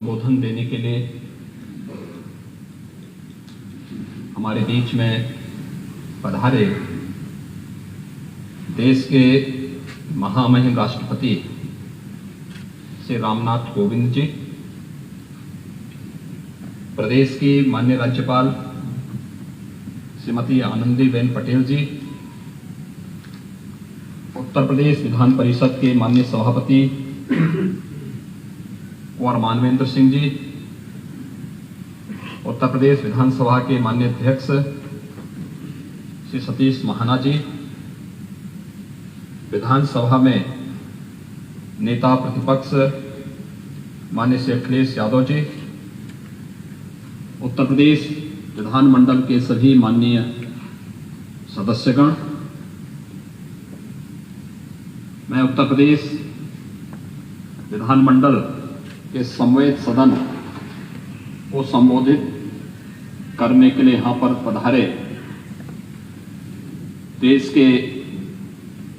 संबोधन देने के लिए हमारे बीच में पधारे देश के महामहिम राष्ट्रपति श्री रामनाथ कोविंद जी, प्रदेश की माननीय राज्यपाल श्रीमती आनंदीबेन पटेल जी, उत्तर प्रदेश विधान परिषद के माननीय सभापति कुंवर मानवेंद्र सिंह जी, उत्तर प्रदेश विधानसभा के माननीय अध्यक्ष श्री सतीश महाना जी, विधानसभा में नेता प्रतिपक्ष माननीय श्री अखिलेश यादव जी, उत्तर प्रदेश विधानमंडल के सभी माननीय सदस्यगण, मैं उत्तर प्रदेश विधानमंडल के समवेत सदन को संबोधित करने के लिए यहाँ पर पधारे देश के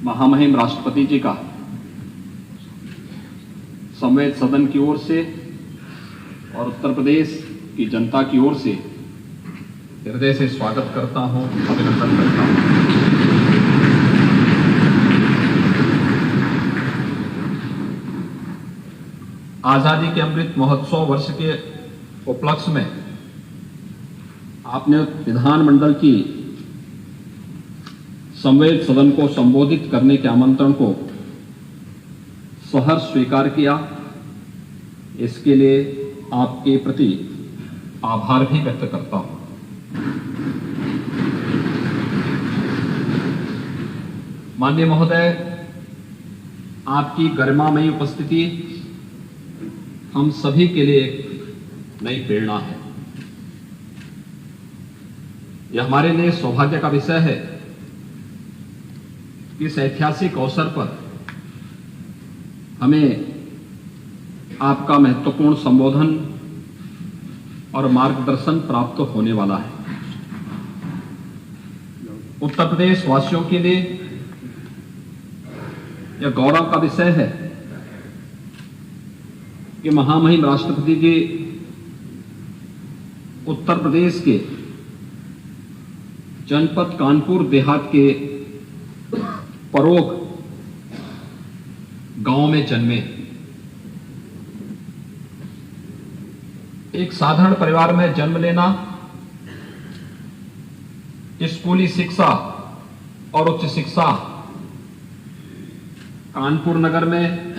महामहिम राष्ट्रपति जी का समवेत सदन की ओर से और उत्तर प्रदेश की जनता की ओर से हृदय से स्वागत करता हूँ, अभिनंदन करता हूँ। आजादी के अमृत महोत्सव वर्ष के उपलक्ष्य में आपने विधानमंडल की संवेद सदन को संबोधित करने के आमंत्रण को सहर्ष स्वीकार किया। इसके लिए आपके प्रति आभार भी व्यक्त करता हूं। माननीय महोदय, आपकी गरिमामयी उपस्थिति हम सभी के लिए एक नई प्रेरणा है। यह हमारे लिए सौभाग्य का विषय है कि इस ऐतिहासिक अवसर पर हमें आपका महत्वपूर्ण संबोधन और मार्गदर्शन प्राप्त होने वाला है। उत्तर प्रदेश वासियों के लिए यह गौरव का विषय है कि महामहिम राष्ट्रपति जी उत्तर प्रदेश के जनपद कानपुर देहात के परोग गांव में जन्मे। एक साधारण परिवार में जन्म लेना, स्कूली शिक्षा और उच्च शिक्षा कानपुर नगर में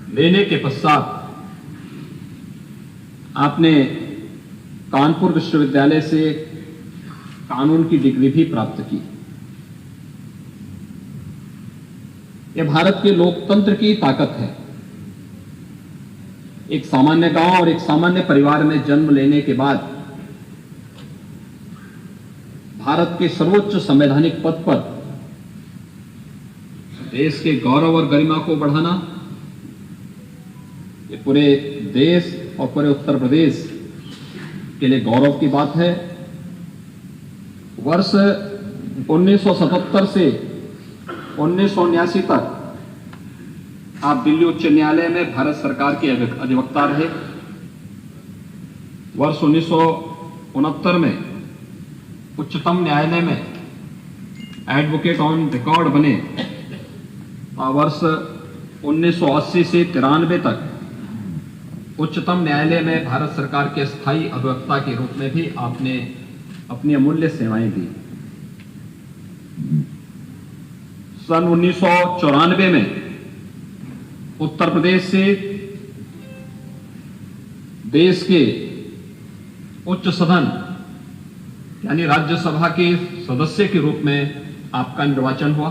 लेने के पश्चात आपने कानपुर विश्वविद्यालय से कानून की डिग्री भी प्राप्त की। यह भारत के लोकतंत्र की ताकत है। एक सामान्य गांव और एक सामान्य परिवार में जन्म लेने के बाद भारत के सर्वोच्च संवैधानिक पद पर देश के गौरव और गरिमा को बढ़ाना, ये पूरे देश और पूरे उत्तर प्रदेश के लिए गौरव की बात है। वर्ष 1977 से 1979 तक आप दिल्ली उच्च न्यायालय में भारत सरकार के अधिवक्ता रहे। वर्ष 1969 में उच्चतम न्यायालय में एडवोकेट ऑन रिकॉर्ड बने और वर्ष 1980 से 93 तक उच्चतम न्यायालय में भारत सरकार के स्थायी अधिवक्ता के रूप में भी आपने अपनी अमूल्य सेवाएं दी। सन 1994 में उत्तर प्रदेश से देश के उच्च सदन यानी राज्यसभा के सदस्य के रूप में आपका निर्वाचन हुआ।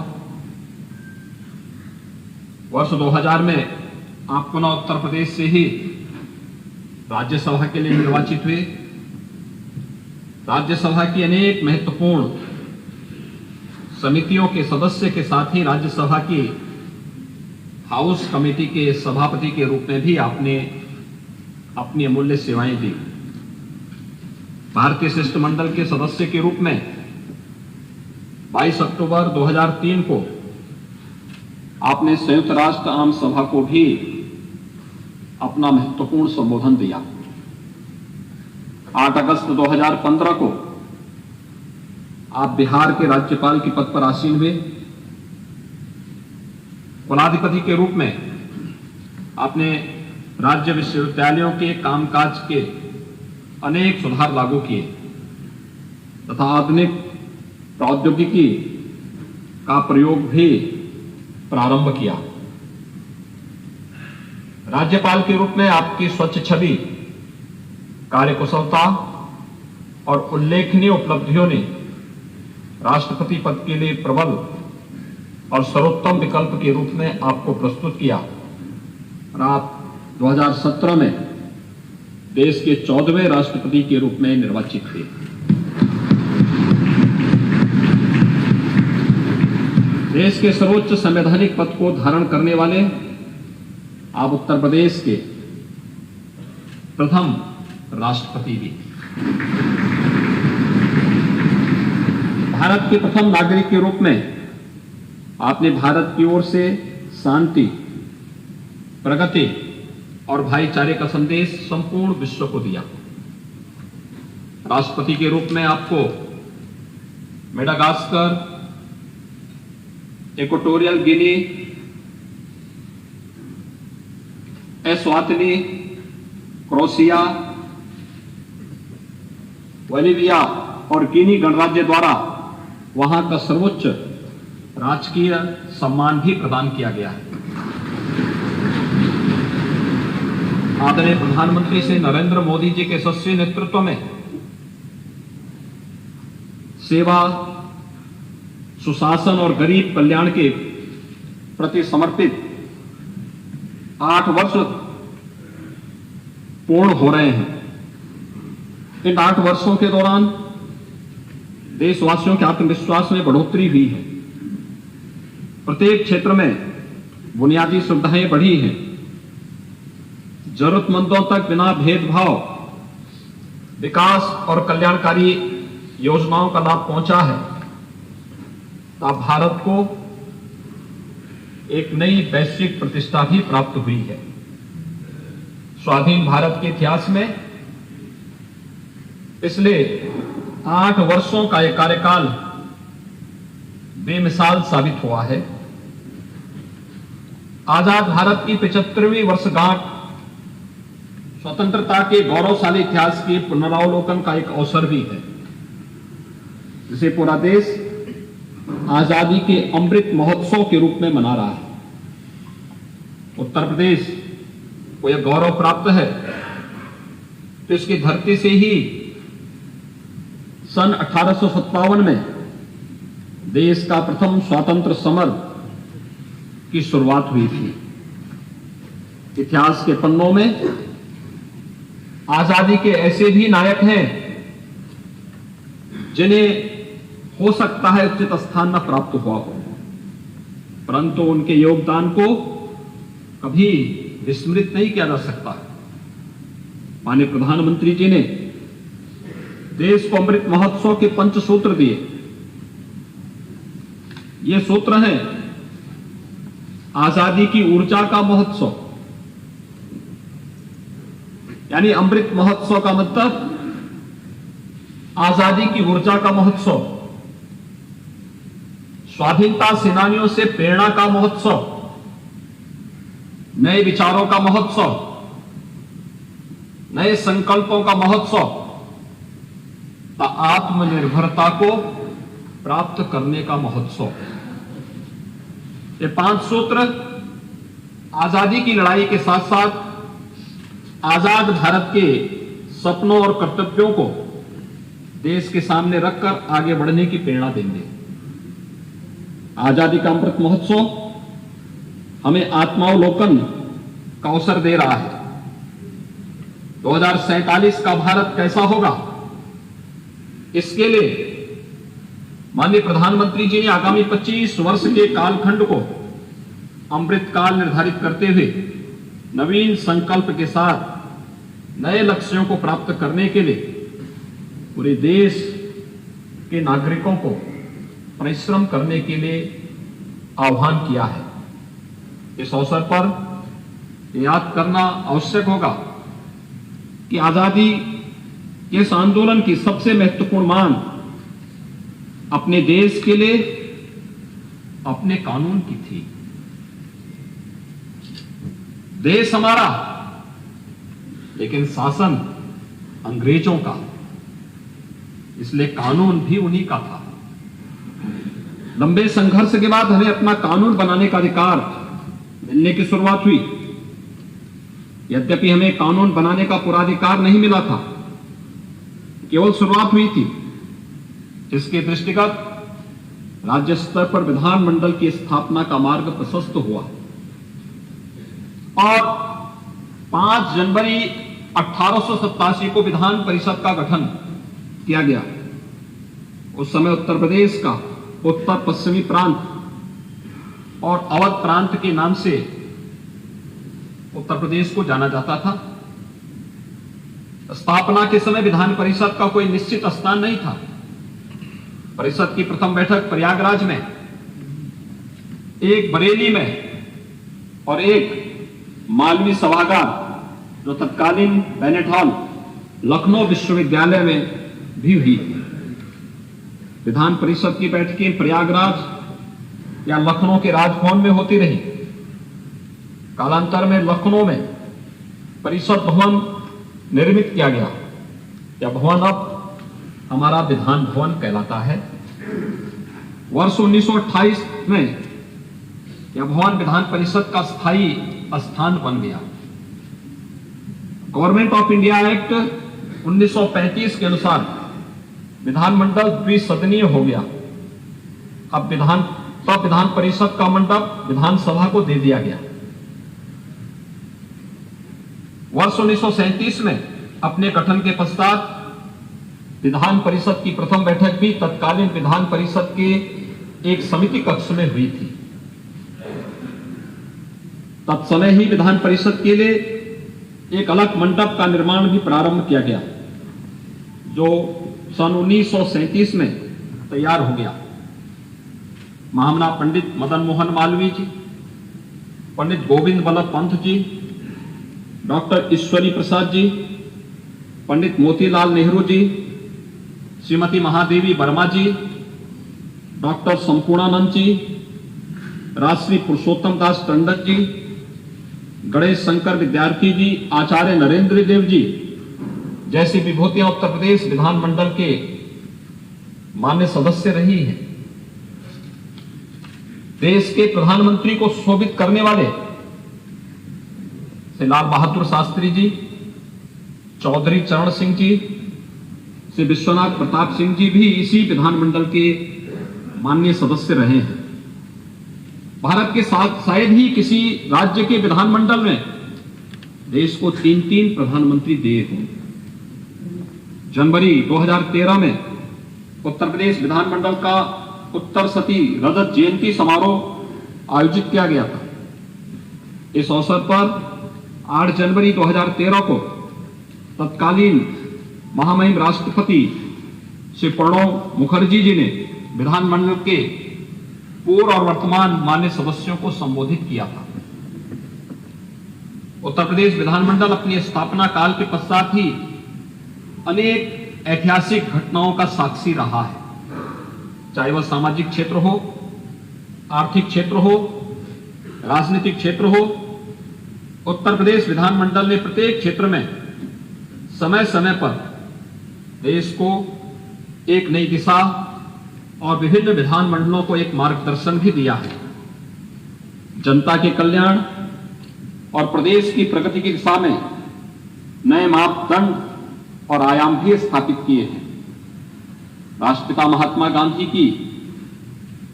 वर्ष 2000 में आप पुनः उत्तर प्रदेश से ही राज्यसभा के लिए निर्वाचित हुए। राज्यसभा की अनेक महत्वपूर्ण समितियों के सदस्य के साथ ही राज्यसभा की हाउस कमेटी के सभापति के रूप में भी आपने अपनी अमूल्य सेवाएं दी। भारतीय शिष्टमंडल के सदस्य के रूप में 22 अक्टूबर 2003 को आपने संयुक्त राष्ट्र आम सभा को भी अपना महत्वपूर्ण संबोधन दिया। 8 अगस्त 2015 को आप बिहार के राज्यपाल के पद पर आसीन हुए। कुलाधिपति के रूप में आपने राज्य विश्वविद्यालयों के कामकाज के अनेक सुधार लागू किए तथा आधुनिक प्रौद्योगिकी का प्रयोग भी प्रारंभ किया। राज्यपाल के रूप में आपकी स्वच्छ छवि, कार्यकुशलता और उल्लेखनीय उपलब्धियों ने राष्ट्रपति पद के लिए प्रबल और सर्वोत्तम विकल्प के रूप में आपको प्रस्तुत किया और आप 2017 में देश के 14वें राष्ट्रपति के रूप में निर्वाचित हुए। देश के सर्वोच्च संवैधानिक पद को धारण करने वाले आप उत्तर प्रदेश के प्रथम राष्ट्रपति भी। भारत के प्रथम नागरिक के रूप में आपने भारत की ओर से शांति, प्रगति और भाईचारे का संदेश संपूर्ण विश्व को दिया। राष्ट्रपति के रूप में आपको Madagascar, Equatorial Guinea, Eswatini, Croatia, Bolivia और गिनी गणराज्य द्वारा वहां का सर्वोच्च राजकीय सम्मान भी प्रदान किया गया है। आदरणीय प्रधानमंत्री श्री नरेंद्र मोदी जी के यशस्वी नेतृत्व में सेवा, सुशासन और गरीब कल्याण के प्रति समर्पित 8 वर्ष पूर्ण हो रहे हैं। इन 8 वर्षों के दौरान देशवासियों के आत्मविश्वास में बढ़ोतरी हुई है। प्रत्येक क्षेत्र में बुनियादी सुविधाएं बढ़ी हैं। जरूरतमंदों तक बिना भेदभाव विकास और कल्याणकारी योजनाओं का लाभ पहुंचा है। अब भारत को एक नई वैश्विक प्रतिष्ठा भी प्राप्त हुई है। स्वाधीन भारत के इतिहास में पिछले 8 वर्षों का यह कार्यकाल बेमिसाल साबित हुआ है। आजाद भारत की 75वीं वर्षगांठ स्वतंत्रता के गौरवशाली इतिहास के पुनरावलोकन का एक अवसर भी है, जिसे पूरा देश आजादी के अमृत महोत्सव के रूप में मना रहा है। उत्तर प्रदेश को यह गौरव प्राप्त है तो इसकी धरती से ही सन 1857 में देश का प्रथम स्वतंत्र समर की शुरुआत हुई थी। इतिहास के पन्नों में आजादी के ऐसे भी नायक हैं जिन्हें हो सकता है उचित स्थान न प्राप्त हुआ हो, परंतु उनके योगदान को कभी विस्मृत नहीं किया जा सकता। माननीय प्रधानमंत्री जी ने देश को अमृत महोत्सव के 5 सूत्र दिए। ये सूत्र हैं आजादी की ऊर्जा का महोत्सव, यानी अमृत महोत्सव का मतलब आजादी की ऊर्जा का महोत्सव, स्वाधीनता सेनानियों से प्रेरणा का महोत्सव, नए विचारों का महोत्सव, नए संकल्पों का महोत्सव, आत्मनिर्भरता को प्राप्त करने का महोत्सव। ये 5 सूत्र आजादी की लड़ाई के साथ साथ आजाद भारत के सपनों और कर्तव्यों को देश के सामने रखकर आगे बढ़ने की प्रेरणा देंगे। आजादी का अमृत महोत्सव हमें आत्मावलोकन का अवसर दे रहा है। 2047 का भारत कैसा होगा, इसके लिए माननीय प्रधानमंत्री जी ने आगामी 25 वर्ष के कालखंड को अमृत काल निर्धारित करते हुए नवीन संकल्प के साथ नए लक्ष्यों को प्राप्त करने के लिए पूरे देश के नागरिकों को परिश्रम करने के लिए आह्वान किया है। इस अवसर पर याद करना आवश्यक होगा कि आजादी के इस आंदोलन की सबसे महत्वपूर्ण मांग अपने देश के लिए अपने कानून की थी। देश हमारा, लेकिन शासन अंग्रेजों का, इसलिए कानून भी उन्हीं का था। लंबे संघर्ष के बाद हमें अपना कानून बनाने का अधिकार मिलने की शुरुआत हुई। यद्यपि हमें कानून बनाने का पूरा अधिकार नहीं मिला था, केवल शुरुआत हुई थी, जिसके दृष्टिगत राज्य स्तर पर विधानमंडल की स्थापना का मार्ग प्रशस्त हुआ और 5 जनवरी 1887 को विधान परिषद का गठन किया गया। उस समय उत्तर प्रदेश का उत्तर पश्चिमी प्रांत और अवध प्रांत के नाम से उत्तर प्रदेश को जाना जाता था। स्थापना के समय विधान परिषद का कोई निश्चित स्थान नहीं था। परिषद की प्रथम बैठक प्रयागराज में, एक बरेली में और एक मालवी सभागार जो तत्कालीन बेनेट हॉल लखनऊ विश्वविद्यालय में भी हुई। विधान परिषद की बैठकें प्रयागराज या लखनऊ के राजभवन में होती रही। कालांतर में लखनऊ में परिषद भवन निर्मित किया गया। यह भवन अब हमारा विधान भवन कहलाता है। वर्ष 1928 में यह भवन विधान परिषद का स्थायी स्थान बन गया। गवर्नमेंट ऑफ इंडिया एक्ट 1935 के अनुसार विधानमंडल द्विसदनीय हो गया। अब विधान परिषद का मंडप विधानसभा को दे दिया गया। वर्ष 1937 में अपने गठन के पश्चात विधान परिषद की प्रथम बैठक भी तत्कालीन विधान परिषद के एक समिति कक्ष में हुई थी। तत्समय ही विधान परिषद के लिए एक अलग मंडप का निर्माण भी प्रारंभ किया गया, जो सन 1937 में तैयार हो गया। महामना पंडित मदन मोहन मालवीय जी, पंडित गोविंद बल्लभ पंत जी, डॉक्टर ईश्वरी प्रसाद जी, पंडित मोतीलाल नेहरू जी, श्रीमती महादेवी वर्मा जी, डॉक्टर संपूर्णानंद जी, राष्ट्रीय पुरुषोत्तम दास टंडन जी, गणेश शंकर विद्यार्थी जी, आचार्य नरेंद्र देव जी जैसी विभूतियां उत्तर प्रदेश विधानमंडल के मान्य सदस्य रही हैं। देश के प्रधानमंत्री को शोभित करने वाले श्री लाल बहादुर शास्त्री जी, चौधरी चरण सिंह जी, श्री विश्वनाथ प्रताप सिंह जी भी इसी विधानमंडल के माननीय सदस्य रहे हैं। भारत के साथ शायद ही किसी राज्य के विधानमंडल में देश को 3-3 प्रधानमंत्री दिए हों। जनवरी 2013 में उत्तर प्रदेश विधानमंडल का उत्तर सती रजत जयंती समारोह आयोजित किया गया था। इस अवसर पर 8 जनवरी 2013 को तत्कालीन महामहिम राष्ट्रपति श्री प्रणब मुखर्जी जी ने विधानमंडल के पूर्व और वर्तमान मान्य सदस्यों को संबोधित किया था। उत्तर प्रदेश विधानमंडल अपनी स्थापना काल के पश्चात ही अनेक ऐतिहासिक घटनाओं का साक्षी रहा है, चाहे वह सामाजिक क्षेत्र हो, आर्थिक क्षेत्र हो, राजनीतिक क्षेत्र हो। उत्तर प्रदेश विधानमंडल ने प्रत्येक क्षेत्र में समय समय पर देश को एक नई दिशा और विभिन्न विधानमंडलों को एक मार्गदर्शन भी दिया है। जनता के कल्याण और प्रदेश की प्रगति की दिशा में नए मापदंड और आयाम भी स्थापित किए हैं। राष्ट्रपिता महात्मा गांधी की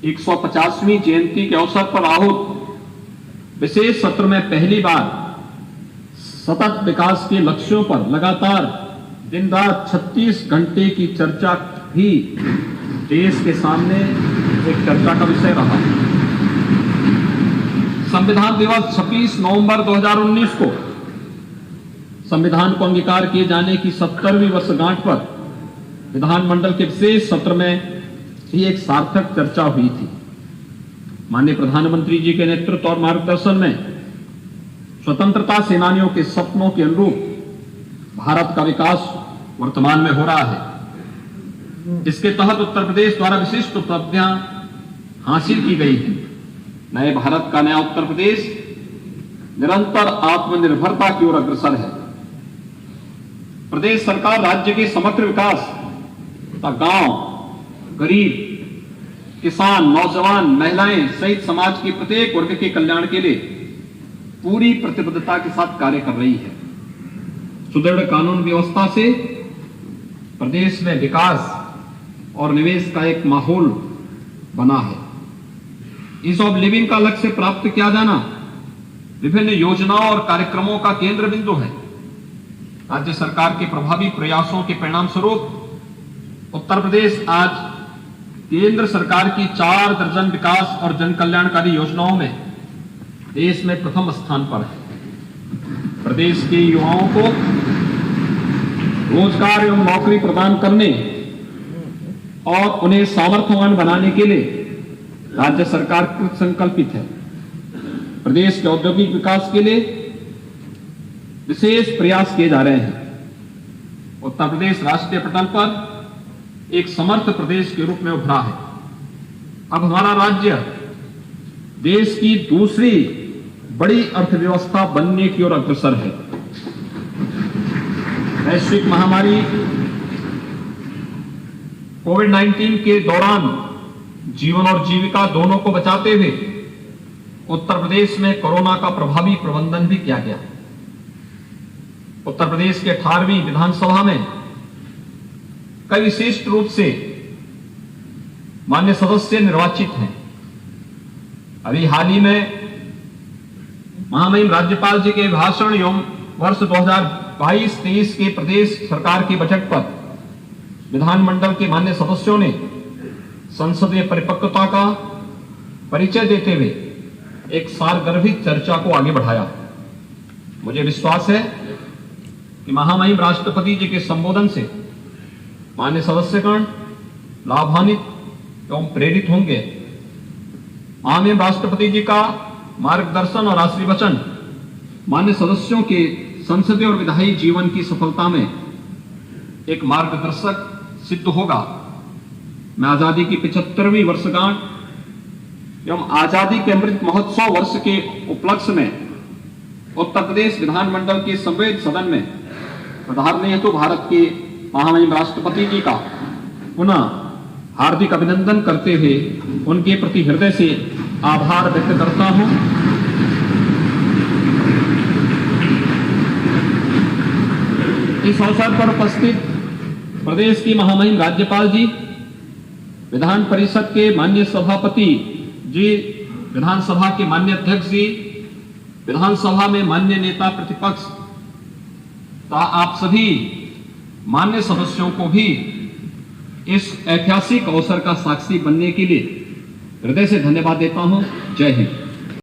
150वीं जयंती के अवसर पर आहूत विशेष सत्र में पहली बार सतत विकास के लक्ष्यों पर लगातार दिन रात 36 घंटे की चर्चा भी देश के सामने एक चर्चा का विषय रहा। संविधान दिवस 26 नवंबर 2019 को संविधान को अंगीकार किए जाने की 70वीं वर्षगांठ पर विधानमंडल के विशेष सत्र में ही एक सार्थक चर्चा हुई थी। माननीय प्रधानमंत्री जी के नेतृत्व और मार्गदर्शन में स्वतंत्रता सेनानियों के सपनों के अनुरूप भारत का विकास वर्तमान में हो रहा है। इसके तहत उत्तर प्रदेश द्वारा विशिष्ट उपलब्धियां हासिल की गई हैं। नए भारत का नया उत्तर प्रदेश निरंतर आत्मनिर्भरता की ओर अग्रसर है। प्रदेश सरकार राज्य के समग्र विकास तथा गांव, गरीब, किसान, नौजवान, महिलाएं सहित समाज के प्रत्येक वर्ग के कल्याण के लिए पूरी प्रतिबद्धता के साथ कार्य कर रही है। सुदृढ़ कानून व्यवस्था से प्रदेश में विकास और निवेश का एक माहौल बना है। ईज ऑफ लिविंग का लक्ष्य प्राप्त किया जाना विभिन्न योजनाओं और कार्यक्रमों का केंद्र बिंदु है। राज्य सरकार के प्रभावी प्रयासों के परिणाम स्वरूप उत्तर प्रदेश आज केंद्र सरकार की 4 दर्जन विकास और जन कल्याणकारी योजनाओं में देश में प्रथम स्थान पर है। प्रदेश के युवाओं को रोजगार एवं नौकरी प्रदान करने और उन्हें सामर्थ्यवान बनाने के लिए राज्य सरकार कृत संकल्पित है। प्रदेश के औद्योगिक विकास के लिए विशेष प्रयास किए जा रहे हैं। उत्तर प्रदेश राष्ट्रीय पटल पर एक समर्थ प्रदेश के रूप में उभरा है। अब हमारा राज्य देश की दूसरी बड़ी अर्थव्यवस्था बनने की ओर अग्रसर है। वैश्विक महामारी कोविड-19 के दौरान जीवन और जीविका दोनों को बचाते हुए उत्तर प्रदेश में कोरोना का प्रभावी प्रबंधन भी किया गया। उत्तर प्रदेश के 18वीं विधानसभा में कई विशिष्ट रूप से मान्य सदस्य निर्वाचित हैं। अभी हाल ही में महामहिम राज्यपाल जी के भाषण एवं वर्ष 2022-23 के प्रदेश सरकार के बजट पर विधानमंडल के मान्य सदस्यों ने संसदीय परिपक्वता का परिचय देते हुए एक सारगर्भित चर्चा को आगे बढ़ाया। मुझे विश्वास है कि महामहिम राष्ट्रपति जी के संबोधन से मान्य सदस्यगण लाभान्वित एवं प्रेरित होंगे। महामहिम राष्ट्रपति जी का मार्गदर्शन और आशीर्वचन मान्य सदस्यों के संसदीय और विधायी जीवन की सफलता में एक मार्गदर्शक सिद्ध होगा। मैं आजादी की 75वीं वर्षगांठ एवं आजादी के अमृत महोत्सव वर्ष के उपलक्ष्य में उत्तर प्रदेश विधानमंडल के संवेद सदन में पधारने हेतु भारत के महामहिम राष्ट्रपति जी का पुनः हार्दिक अभिनंदन करते हुए उनके प्रति हृदय से आभार व्यक्त करता हूं। इस अवसर पर उपस्थित प्रदेश की महामहिम राज्यपाल जी, विधान परिषद के माननीय सभापति जी, विधानसभा के माननीय अध्यक्ष जी, विधानसभा में माननीय नेता प्रतिपक्ष तथा आप सभी मान्य सदस्यों को भी इस ऐतिहासिक अवसर का साक्षी बनने के लिए हृदय से धन्यवाद देता हूं। जय हिंद।